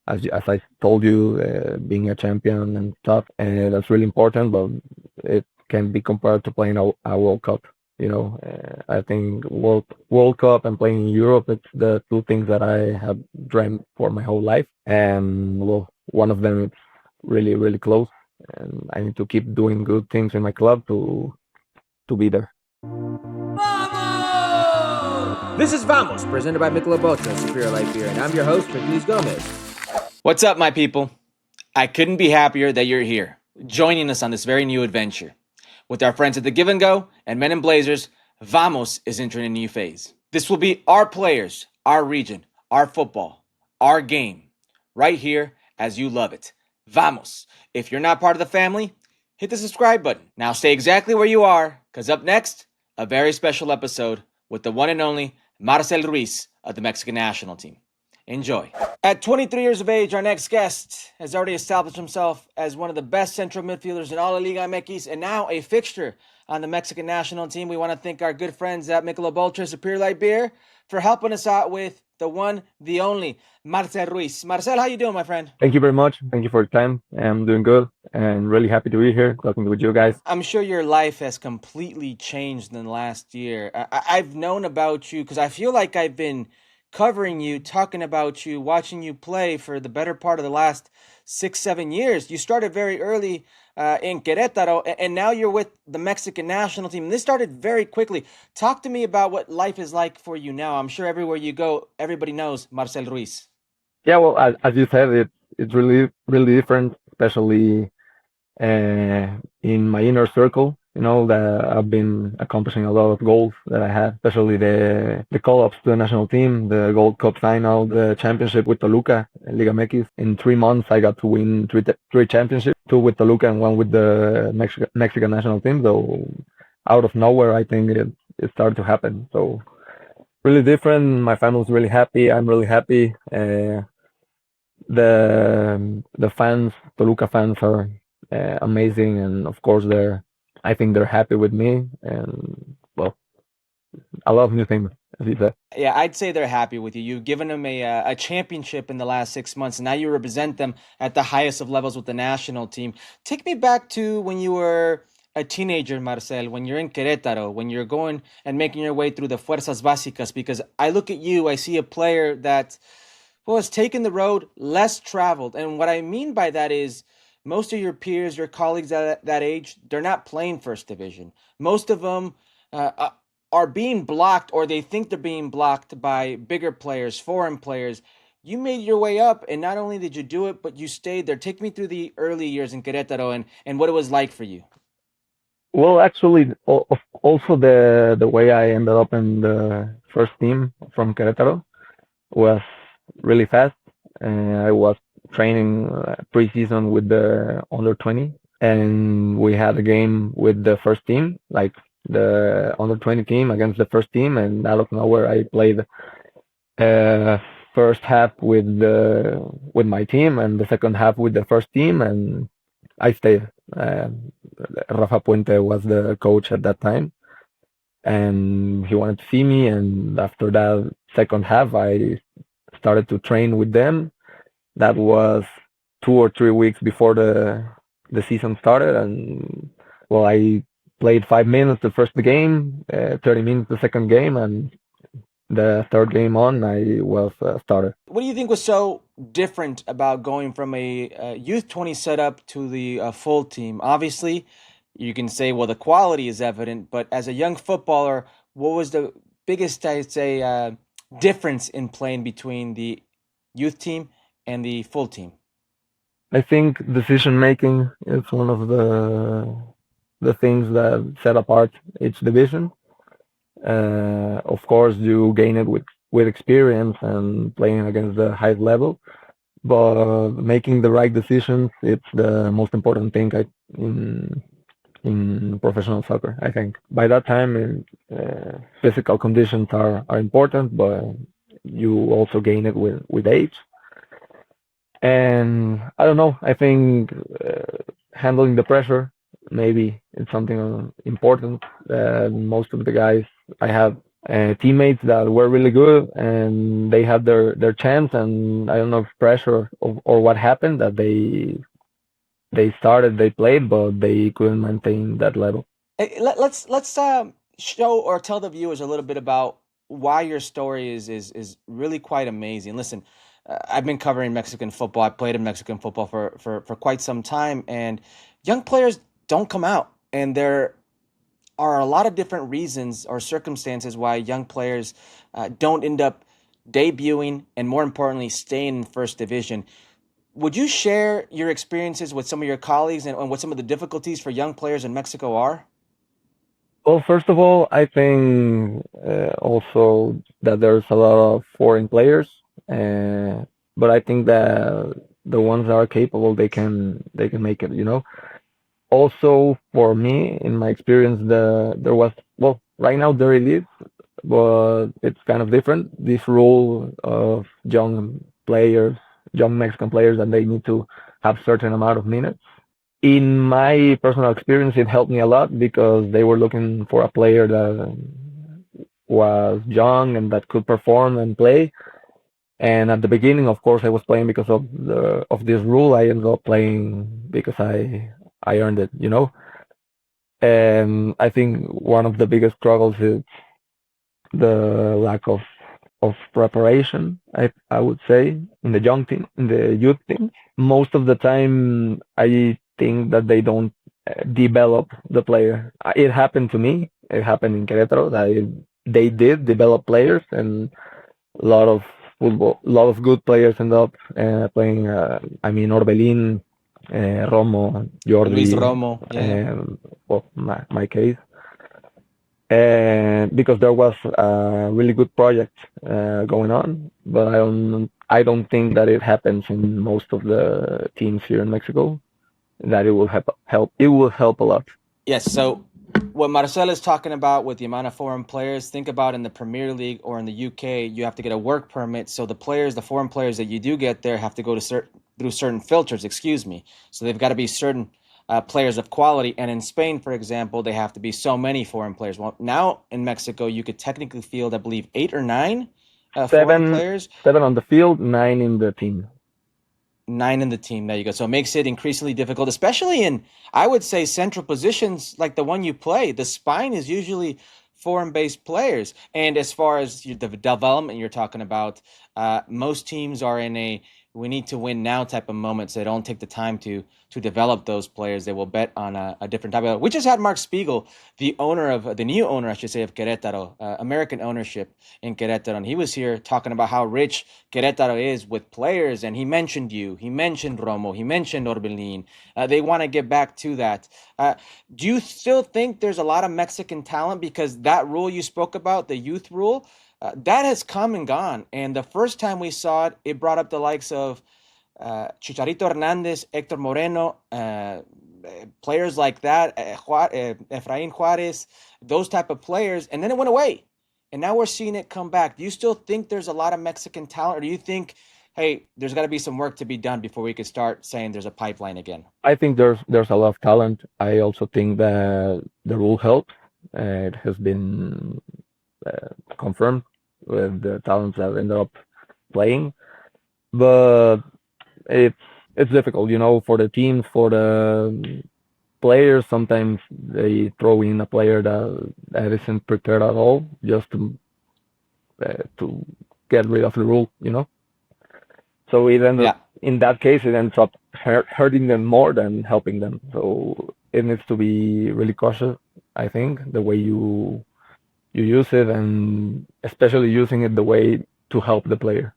as I told you, being a champion and stuff, and that's really important. But it can be compared to playing a World Cup. I think World Cup and playing in Europe, it's the two things that I have dreamt for my whole life. And well, one of them is really really close, and I need to keep doing good things in my club to be there. This is Vamos, presented by Michelob Ultra Superior Light Beer, and I'm your host, Luis Gomez. What's up, my people? I couldn't be happier that you're here, joining us on this very new adventure. With our friends at the Give and Go and Men in Blazers, Vamos is entering a new phase. This will be our players, our region, our football, our game, right here as you love it. Vamos. If you're not part of the family, hit the subscribe button. Now stay exactly where you are, because up next, a very special episode with the one and only Marcel Ruiz of the Mexican national team. Enjoy. At 23 years of age, our next guest has already established himself as one of the best central midfielders in all of Liga MX and now a fixture on the Mexican national team. We want to thank our good friends at Michelob Ultra Superior Light Beer for helping us out with the one, the only, Marcel Ruiz. Marcel, how you doing, my friend? Thank you very much. Thank you for your time. I'm doing good and really happy to be here talking with you guys. I'm sure your life has completely changed in the last year. I've known about you because I feel like I've been covering you, talking about you, watching you play for the better part of the last 6-7 years. You started very early in Querétaro, and now you're with the Mexican national team. And this started very quickly. Talk to me about what life is like for you now. I'm sure everywhere you go, everybody knows Marcel Ruiz. Yeah, well, as you said, it's really really different, especially in my inner circle. That I've been accomplishing a lot of goals that I had, especially the call-ups to the national team, the Gold Cup final, the championship with Toluca, Liga MX. In 3 months, I got to win three championships, two with Toluca and one with the Mexican national team. So out of nowhere, I think it started to happen. So really different. My family's really happy. I'm really happy. The fans, Toluca fans, are amazing, and of course I think they're happy with me, and well, a lot of new things, as you said. Yeah, I'd say they're happy with you. You've given them a championship in the last 6 months, and now you represent them at the highest of levels with the national team. Take me back to when you were a teenager, Marcel, when you're in Querétaro, when you're going and making your way through the Fuerzas Básicas, because I look at you, I see a player that, well, has taken the road less traveled. And what I mean by that is most of your peers, your colleagues at that age, they're not playing first division. Most of them are being blocked, or they think they're being blocked by bigger players, foreign players. You made your way up, and not only did you do it, but you stayed there. Take me through the early years in Querétaro and what it was like for you. Well, actually, also the way I ended up in the first team from Querétaro was really fast. I was training preseason with the under 20, and we had a game with the first team, like the under 20 team against the first team, and out of nowhere I played uh, first half with my team and the second half with the first team, and I stayed. Uh, Rafa Puente was the coach at that time, and he wanted to see me. And after that second half, I started to train with them. That was 2 or 3 weeks before the season started, and well, I played 5 minutes the first game, 30 minutes the second game, and the third game on, I was started. What do you think was so different about going from a youth 20 setup to the full team? Obviously, you can say, well, the quality is evident, but as a young footballer, what was the biggest, I'd say, difference in playing between the youth team and the full team? I think decision making is one of the things that set apart each division. Of course, you gain it with experience and playing against the highest level, but making the right decisions, it's the most important thing in professional soccer. I think by that time, physical conditions are important, but you also gain it with age. And I don't know. I think handling the pressure maybe it's something important. Most of the guys I have teammates that were really good, and they had their chance, and I don't know if pressure or what happened that they played, but they couldn't maintain that level. Hey, let's show or tell the viewers a little bit about why your story is really quite amazing. Listen, I've been covering Mexican football. I played in Mexican football for quite some time, and young players don't come out, and there are a lot of different reasons or circumstances why young players don't end up debuting and, more importantly, staying in first division. Would you share your experiences with some of your colleagues and what some of the difficulties for young players in Mexico are? Well, first of all, I think also that there's a lot of foreign players, uh, but I think that the ones that are capable, they can make it. Also, for me, in my experience, there was, well, right now there it is, but it's kind of different. This rule of young Mexican players, that they need to have certain amount of minutes. In my personal experience, it helped me a lot because they were looking for a player that was young and that could perform and play. And at the beginning, of course, I was playing because of this rule. I ended up playing because I earned it. And I think one of the biggest struggles is the lack of preparation. I would say in the young team, in the youth team, most of the time I think that they don't develop the player. It happened to me. It happened in Querétaro that they did develop players, and a lot of a lot of good players end up playing. I mean, Orbelin, Romo, Luis Jordi, Romo, yeah. well, my case, and because there was a really good project going on, but I don't think that it happens in most of the teams here in Mexico. That it will help. It will help a lot. Yes, so what Marcel is talking about with the amount of foreign players, think about in the Premier League or in the UK, you have to get a work permit. So the foreign players that you do get there have to go through certain filters, excuse me. So they've got to be certain players of quality. And in Spain, for example, they have to be so many foreign players. Well, now in Mexico, you could technically field, I believe, 8 or 9 foreign Seven, players. 7 on the field, 9 in the team. 9 in the team. There you go. So it makes it increasingly difficult, especially in, I would say, central positions like the one you play. The spine is usually foreign-based players. And as far as the development you're talking about, most teams are in a we need to win now type of moment. So they don't take the time to develop those players. They will bet on a different type of. We just had Mark Spiegel, the new owner, I should say, of Querétaro, American ownership in Querétaro, and he was here talking about how rich Querétaro is with players. And he mentioned you, he mentioned Romo, he mentioned Orbelin. They want to get back to that. Do you still think there's a lot of Mexican talent? Because that rule you spoke about, the youth rule, that has come and gone. And the first time we saw it, it brought up the likes of Chicharito Hernandez, Hector Moreno, players like that, Efrain Juarez, those type of players, and then it went away. And now we're seeing it come back. Do you still think there's a lot of Mexican talent, or do you think, hey, there's got to be some work to be done before we could start saying there's a pipeline again? I think there's a lot of talent. I also think that the rule helps. It has been confirmed with the talents that end up playing, but it's it's difficult, for the teams, for the players. Sometimes they throw in a player that isn't prepared at all, just to get rid of the rule. So it ends Yeah. up, in that case, it ends up hurting them more than helping them. So it needs to be really cautious, I think, the way you use it, and especially using it the way to help the player.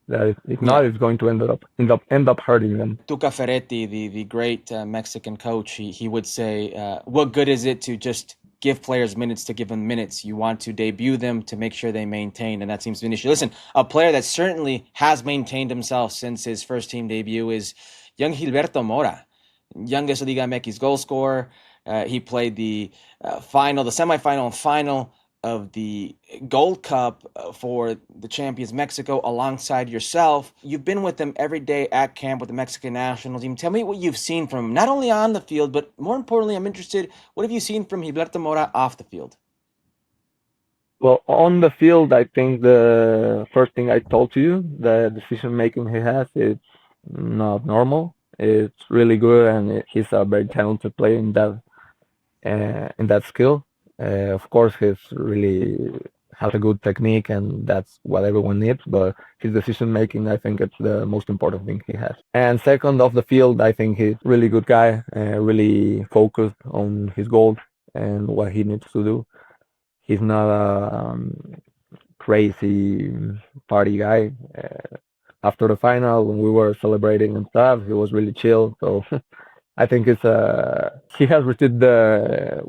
That if Yeah. not, it's going to end up hurting them. Tuca Ferretti, the great Mexican coach, he would say, what good is it to just give players minutes to give them minutes? You want to debut them to make sure they maintain, and that seems to be an issue. Listen, a player that certainly has maintained himself since his first team debut is young Gilberto Mora, youngest Liga MX goal scorer. He played the semifinal and final of the Gold Cup for the champions Mexico alongside yourself. You've been with them every day at camp with the Mexican national team. Tell me what you've seen from him, not only on the field, but more importantly, I'm interested, what have you seen from Gilberto Mora off the field? Well, on the field, I think the first thing I told you, the decision making he has, it's not normal. It's really good, and he's a very talented player in that skill. Of course, he's really has a good technique, and that's what everyone needs. But his decision making, I think, it's the most important thing he has. And second, off the field, I think he's really good guy, really focused on his goals and what he needs to do. He's not a crazy party guy. After the final, when we were celebrating and stuff, he was really chill. So I think he has received the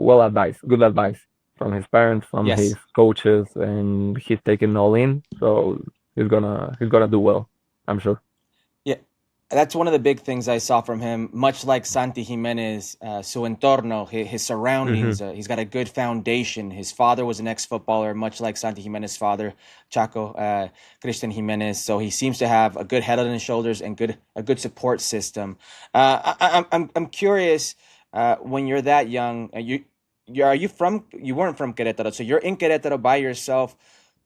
good advice from his parents, from his Yes. coaches, and he's taken all in. So he's gonna do well, I'm sure. Yeah, that's one of the big things I saw from him. Much like Santi Jimenez, su entorno, his Hmm. surroundings. He's got a good foundation. His father was an ex-footballer, much like Santi Jimenez's father, Chaco Christian Jimenez. So he seems to have a good head on his shoulders and a good support system. I'm curious. When you're that young, are you from? You weren't from Querétaro, so you're in Querétaro by yourself.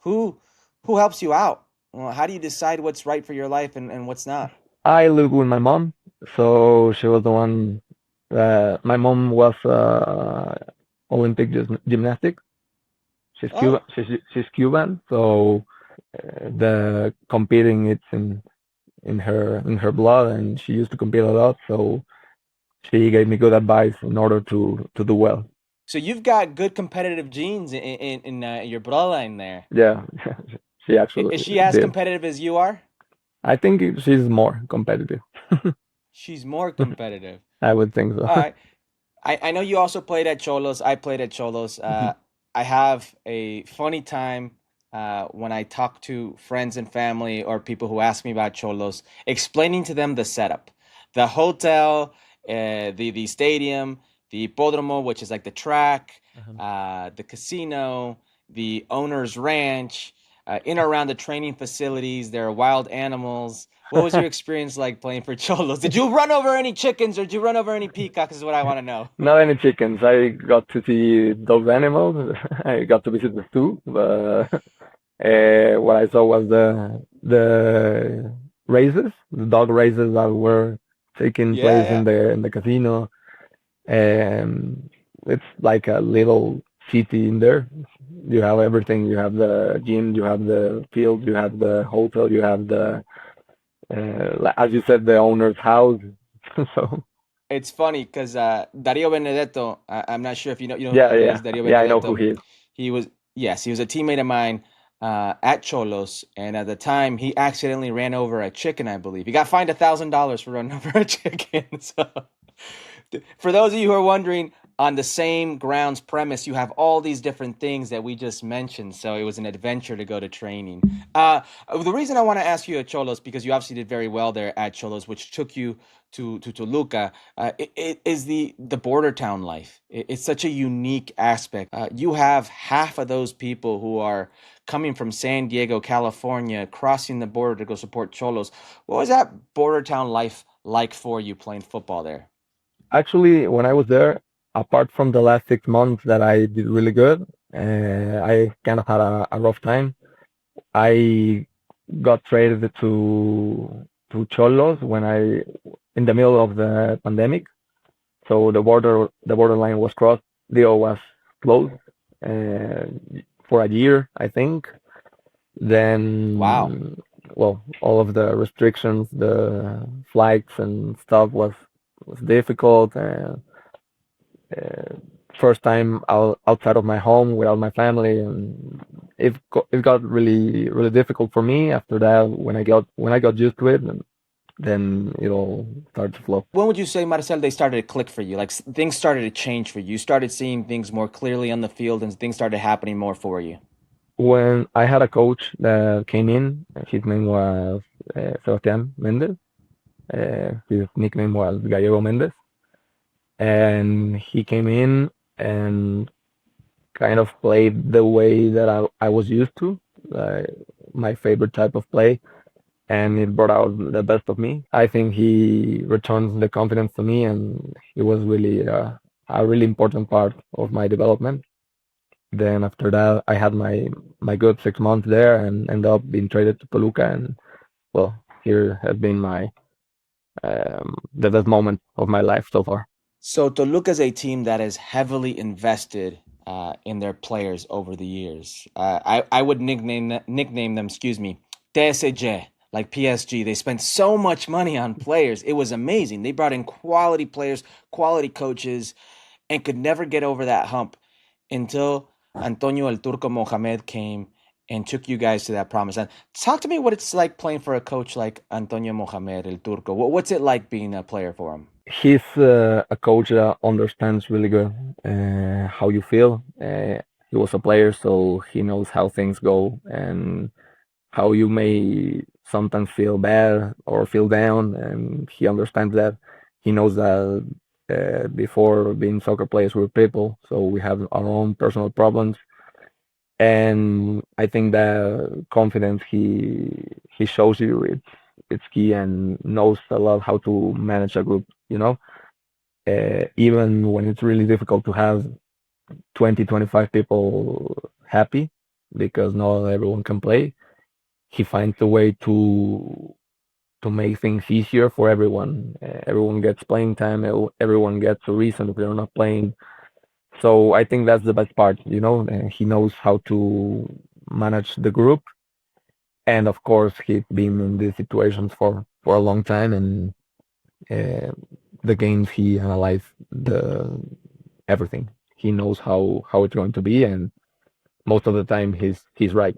Who who helps you out? Well, how do you decide what's right for your life and what's not? I live with my mom, so she was the one. My mom was Olympic gymnastics. She's Cuban. Oh, She's Cuban, so the competing it's in her blood, and she used to compete a lot. So she gave me good advice in order to do well. so you've got good competitive genes in your bloodline there. Yeah, she Is actually she as did. competitive as you are? I think she's more competitive. She's more competitive. I would think All so. right. I know you also played at Cholos. I played at Cholos. I have a funny time when I talk to friends and family or people who ask me about Cholos, explaining to them the setup, the hotel, the stadium, the hipódromo, which is like the track, Uh-huh. the casino, the owner's ranch, in or around the training facilities. There are wild animals. What was your experience like playing for Cholos? Did you run over any chickens or did you run over any peacocks? Is what I want to know. Not any chickens. I got to see those animals. I got to visit the zoo, but what I saw was the races, the dog races that were taking Yeah, place yeah. in the casino. It's like a little city in there. You have everything. You have the gym, you have the field, you have the hotel, you have the as you said, the owner's house. So It's funny because Dario Benedetto, I'm not sure if you know who yeah, that yeah, is, Dario yeah. I know who Benedetto. he is. He was, yes, he was a teammate of mine at Cholos, and at the time he accidentally ran over a chicken, I believe. He got fined $1,000 for running over a chicken. So for those of you who are wondering, on the same grounds premise, you have all these different things that we just mentioned. So it was an adventure to go to training. The reason I want to ask you at Cholos, because you obviously did very well there at Cholos, which took you to Toluca, it is the border town life. It's such a unique aspect. You have half of those people who are coming from San Diego, California, crossing the border to go support Cholos. What was that border town life like for you playing football there? Actually, when I was there, apart from the last 6 months that I did really good, I kind of had a rough time. I got traded to Cholos when I in the middle of the pandemic. So the borderline was crossed. Rio was closed uh, for a year, I think. Wow. Then, well, all of the restrictions, the flights and stuff was difficult. Uh, First time outside of my home without my family, and it got really difficult for me. After that, when I got used to it, and then it all started to flow. When would you say, Marcel, they started to click for you? Like things started to change for you. You started seeing things more clearly on the field and things started happening more for you. When I had a coach that came in, his name was Sebastián Méndez. His nickname was Gallego Méndez, and he came in and kind of played the way that I was used to, like my favorite type of play, and it brought out the best of me. I think he returned the confidence to me, and he was really a really important part of my development. Then after that, I had my good 6 months there and ended up being traded to Toluca. And well, here has been my the best moment of my life so far. So Toluca is a team that is heavily invested in their players over the years. I would nickname them, excuse me, TSG, like PSG. They spent so much money on players. It was amazing. They brought in quality players, quality coaches, and could never get over that hump until Antonio El Turco Mohamed came and took you guys to that promised land. Talk to me what it's like playing for a coach like Antonio Mohamed El Turco. What's it like being a player for him? He's a coach that understands really good how you feel. He was a player, so he knows how things go and how you may sometimes feel bad or feel down, and he understands that. He knows that before being soccer players, we're people, so we have our own personal problems. And I think that confidence he shows you it's key, and knows a lot how to manage a group. Even when it's really difficult to have 20, 25 people happy because not everyone can play, he finds a way to make things easier for everyone. Everyone gets playing time. Everyone gets a reason if they're not playing. So I think that's the best part. He knows how to manage the group, and of course he's been in these situations for a long time, and uh, the games he analyzed the everything. He knows how it's going to be, and most of the time he's right.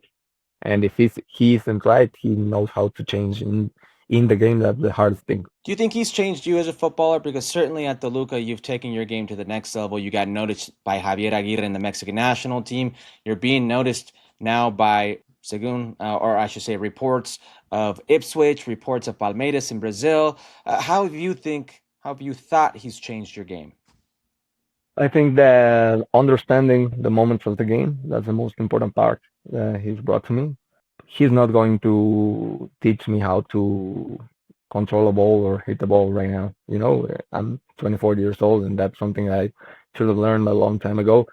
And if he isn't right, he knows how to change in the game. That's the hardest thing. Do you think he's changed you as a footballer? Because certainly at Toluca, you've taken your game to the next level. You got noticed by Javier Aguirre in the Mexican national team. You're being noticed now by Segun, or I should say, reports of Ipswich, reports of Palmeiras in Brazil. How have you thought he's changed your game? I think that understanding the moments of the game, that's the most important part that he's brought to me. He's not going to teach me how to control a ball or hit the ball right now. I'm 24 years old, and that's something I should have learned a long time ago.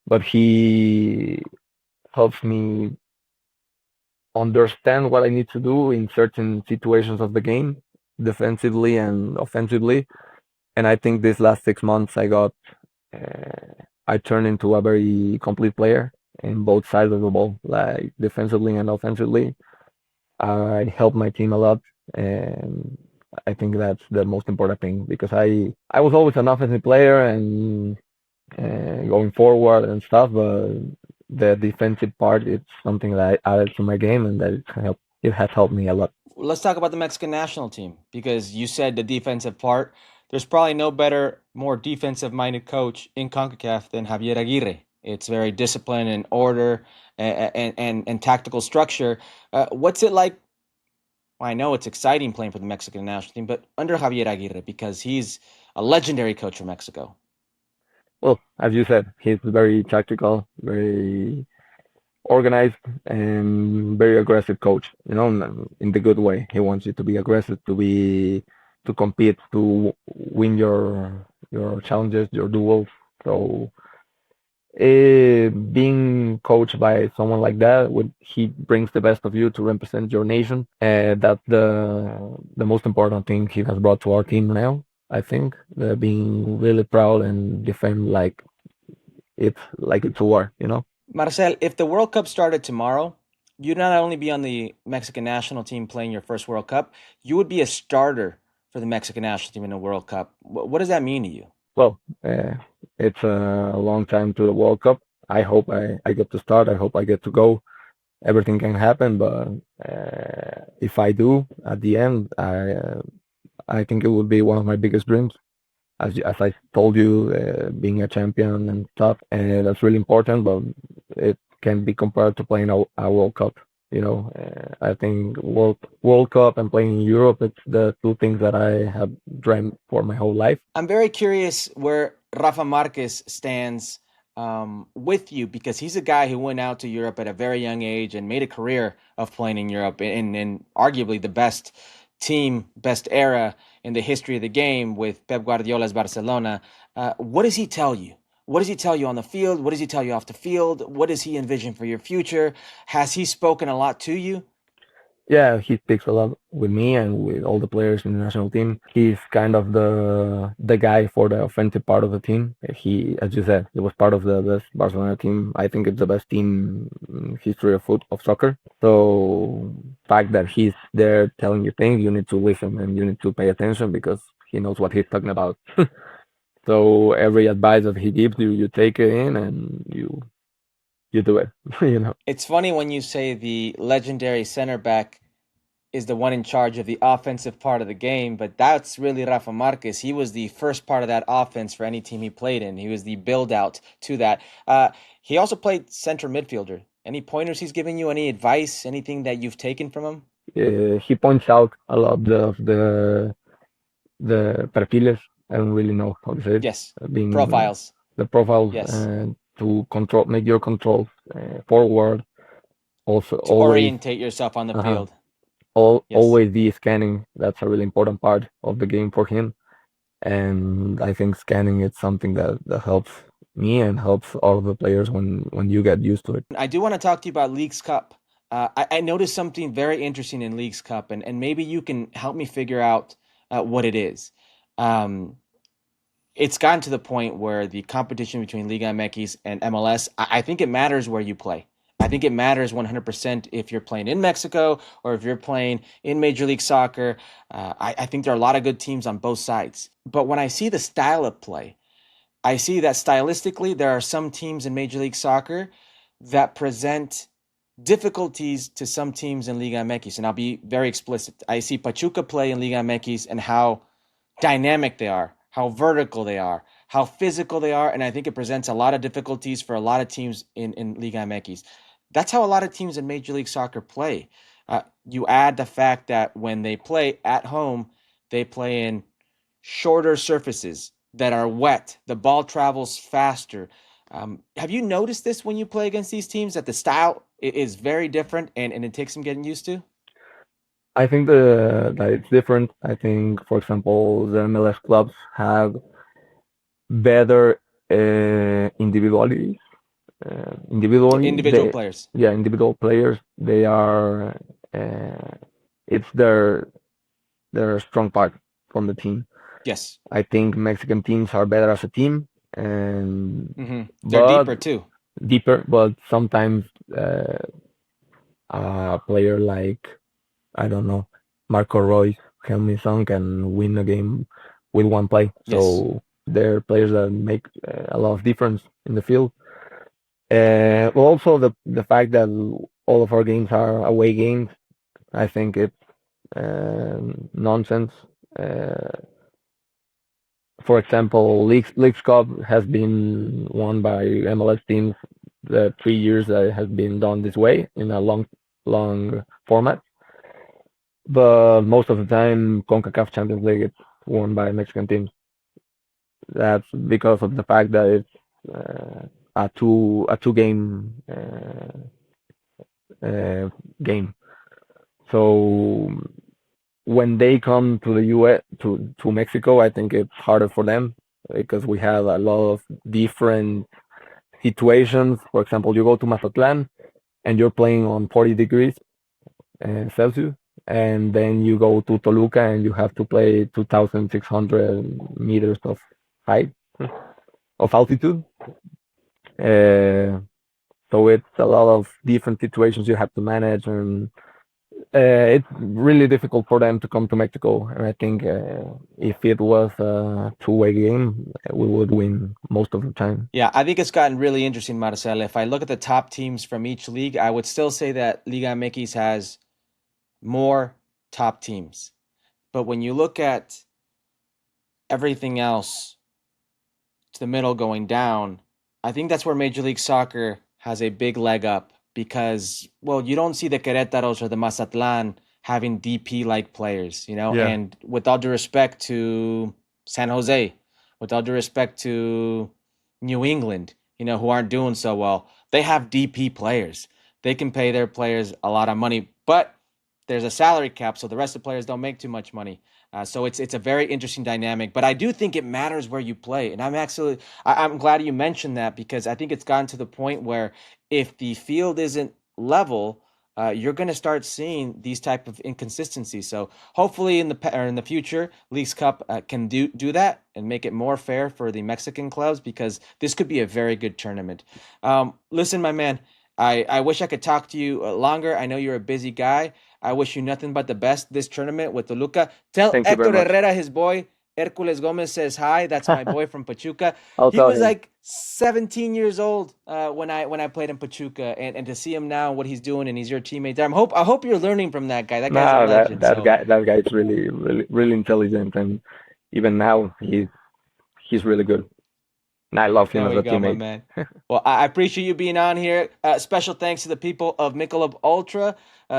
But he helps me understand what I need to do in certain situations of the game, defensively and offensively. And I think these last 6 months, I turned into a very complete player in both sides of the ball, like defensively and offensively. I helped my team a lot, and I think that's the most important thing because I was always an offensive player and going forward and stuff, but the defensive part it's something that I added to my game, and that it has helped me a lot. Let's talk about the Mexican national team because you said the defensive part. There's probably no better, more defensive-minded coach in CONCACAF than Javier Aguirre. It's very disciplined and order and tactical structure. What's it like? Well, I know it's exciting playing for the Mexican national team, but under Javier Aguirre because he's a legendary coach for Mexico. Well, as you said, he's very tactical, very organized, and very aggressive coach. In the good way. He wants you to be aggressive, to compete, to win your challenges, your duels. So, being coached by someone like that, he brings the best of you to represent your nation. That's the most important thing he has brought to our team now. I think being really proud and defend like it's a war. Marcel, if the World Cup started tomorrow, you'd not only be on the Mexican national team playing your first World Cup, you would be a starter for the Mexican national team in the World Cup. What does that mean to you? Well, it's a long time to the World Cup. I hope I get to start. I hope I get to go. Everything can happen, but if I do at the end, I think it would be one of my biggest dreams. As I told you, being a champion and stuff, and that's really important. But it can be compared to playing a World Cup. I think World Cup and playing in Europe, it's the two things that I have dreamt for my whole life. I'm very curious where Rafa Márquez stands with you because he's a guy who went out to Europe at a very young age and made a career of playing in Europe in arguably the best team, best era in the history of the game with Pep Guardiola's Barcelona. What does he tell you What does he tell you on the field? What does he tell you off the field? What does he envision for your future? Has he spoken a lot to you? Yeah, he speaks a lot with me and with all the players in the national team. He's kind of the guy for the offensive part of the team. He, as you said, he was part of the best Barcelona team. I think it's the best team in history of soccer. So, fact that he's there telling you things, you need to listen and you need to pay attention because he knows what he's talking about. So every advice that he gives you, you take it in and you do it. You know. It's funny when you say the legendary center back is the one in charge of the offensive part of the game, but that's really Rafa Márquez. He was the first part of that offense for any team he played in. He was the build out to that. He also played center midfielder. Any pointers he's giving you? Any advice? Anything that you've taken from him? He points out a lot of the perfiles. I don't really know how to say it. Yes, Being profiles. the profiles Yes, to control, make your controls forward. Also, to always orientate yourself on the field. Yes. always be scanning. That's a really important part of the game for him. And I think scanning is something that helps me and helps all of the players when you get used to it. I do want to talk to you about Leagues Cup. I noticed something very interesting in Leagues Cup, and maybe you can help me figure out what it is. It's gotten to the point where the competition between Liga MX and MLS, I think it matters where you play. I think it matters 100% if you're playing in Mexico or if you're playing in Major League Soccer. I think there are a lot of good teams on both sides. But when I see the style of play, I see that stylistically, there are some teams in Major League Soccer that present difficulties to some teams in Liga MX. And I'll be very explicit. I see Pachuca play in Liga MX and how dynamic they are, how vertical they are, how physical they are. And I think it presents a lot of difficulties for a lot of teams in Liga MX. That's how a lot of teams in Major League Soccer play. You add the fact that when they play at home, they play in shorter surfaces that are wet. The ball travels faster. Have you noticed this when you play against these teams, that the style is very different and it takes some getting used to? I think that it's different. I think, for example, the MLS clubs have better individualities. Individual players. Yeah, individual players. They are. It's their strong part from the team. Yes. I think Mexican teams are better as a team, and they're deeper too. Deeper, but sometimes a player like, I don't know, Marcel Ruiz, Helmi can win a game with one play. Yes. So they're players that make a lot of difference in the field. Also the fact that all of our games are away games, I think it's nonsense. For example, Leagues Cup has been won by MLS teams the 3 years that it has been done this way in a long format. But most of the time, CONCACAF Champions League is won by Mexican teams. That's because of the fact that it's a two game game. So when they come to the US to Mexico, I think it's harder for them because we have a lot of different situations. For example, you go to Mazatlan and you're playing on 40 degrees Celsius, and then you go to Toluca and you have to play 2,600 meters of height of altitude. So it's a lot of different situations you have to manage, and it's really difficult for them to come to Mexico. And I think if it was a two-way game, we would win most of the time. Yeah, I think it's gotten really interesting, Marcel. If I look at the top teams from each league, I would still say that Liga MX has more top teams. But when you look at everything else to the middle going down, I think that's where Major League Soccer has a big leg up because, well, you don't see the Querétaros or the Mazatlan having DP-like players, you know? Yeah. And with all due respect to San Jose, with all due respect to New England, you know, who aren't doing so well, they have DP players. They can pay their players a lot of money, but there's a salary cap, so the rest of the players don't make too much money. So it's a very interesting dynamic, but I do think it matters where you play. And I'm glad you mentioned that, because I think it's gotten to the point where if the field isn't level, you're going to start seeing these type of inconsistencies. So hopefully in the future, Leagues Cup can do that and make it more fair for the Mexican clubs, because this could be a very good tournament. Listen, my man, I wish I could talk to you longer. I know you're a busy guy. I wish you nothing but the best this tournament with Toluca. Tell Thank you very Hector much. Herrera, his boy, Hercules Gomez says hi. That's my boy from Pachuca. I'll He tell was him. like 17 years old when I played in Pachuca, and to see him now, what he's doing, and he's your teammate there. I hope you're learning from that guy. That guy's a No, legend. that guy is really really really intelligent, and even now he's really good. And I love him There as we a go, my teammate. man. Well, I appreciate you being on here. Special thanks to the people of Michelob Ultra,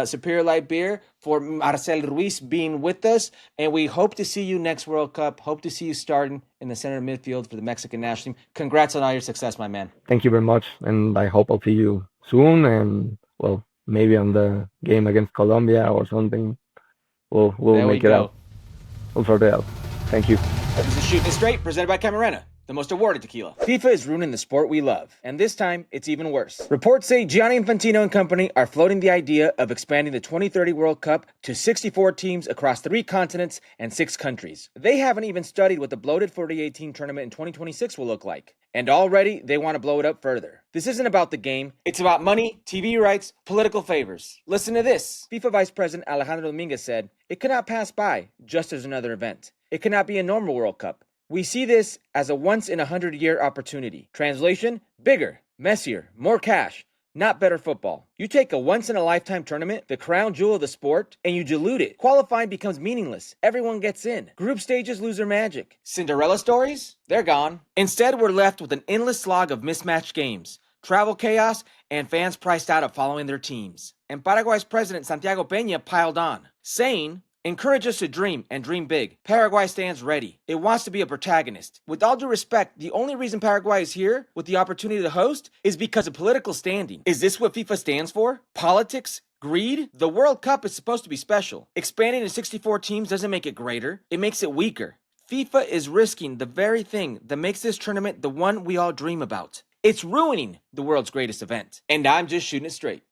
Superior Light Beer, for Marcel Ruiz being with us. And we hope to see you next World Cup. Hope to see you starting in the center midfield for the Mexican national team. Congrats on all your success, my man. Thank you very much, and I hope I'll see you soon. And well, maybe on the game against Colombia or something. We'll There we make it go. out. We'll sort it out. Thank you. This is Shooting It Straight, presented by Camarena, the most awarded tequila. FIFA is ruining the sport we love, and this time it's even worse. Reports say Gianni Infantino and company are floating the idea of expanding the 2030 World Cup to 64 teams across 3 continents and 6 countries. They haven't even studied what the bloated 48-team tournament in 2026 will look like. And already, they want to blow it up further. This isn't about the game. It's about money, TV rights, political favors. Listen to this. FIFA Vice President Alejandro Dominguez said, "It cannot pass by just as another event. It cannot be a normal World Cup. We see this as a once-in-a-100-year opportunity. Translation, bigger, messier, more cash, not better football. You take a once-in-a-lifetime tournament, the crown jewel of the sport, and you dilute it. Qualifying becomes meaningless. Everyone gets in. Group stages lose their magic. Cinderella stories? They're gone. Instead, we're left with an endless slog of mismatched games, travel chaos, and fans priced out of following their teams." And Paraguay's president Santiago Peña piled on, saying, "Encourage us to dream and dream big. Paraguay stands ready. It wants to be a protagonist. With all due respect, the only reason Paraguay is here with the opportunity to host is because of political standing. Is this what FIFA stands for? Politics? Greed? The World Cup is supposed to be special. Expanding to 64 teams doesn't make it greater. It makes it weaker. FIFA is risking the very thing that makes this tournament the one we all dream about. It's ruining the world's greatest event." And I'm just shooting it straight.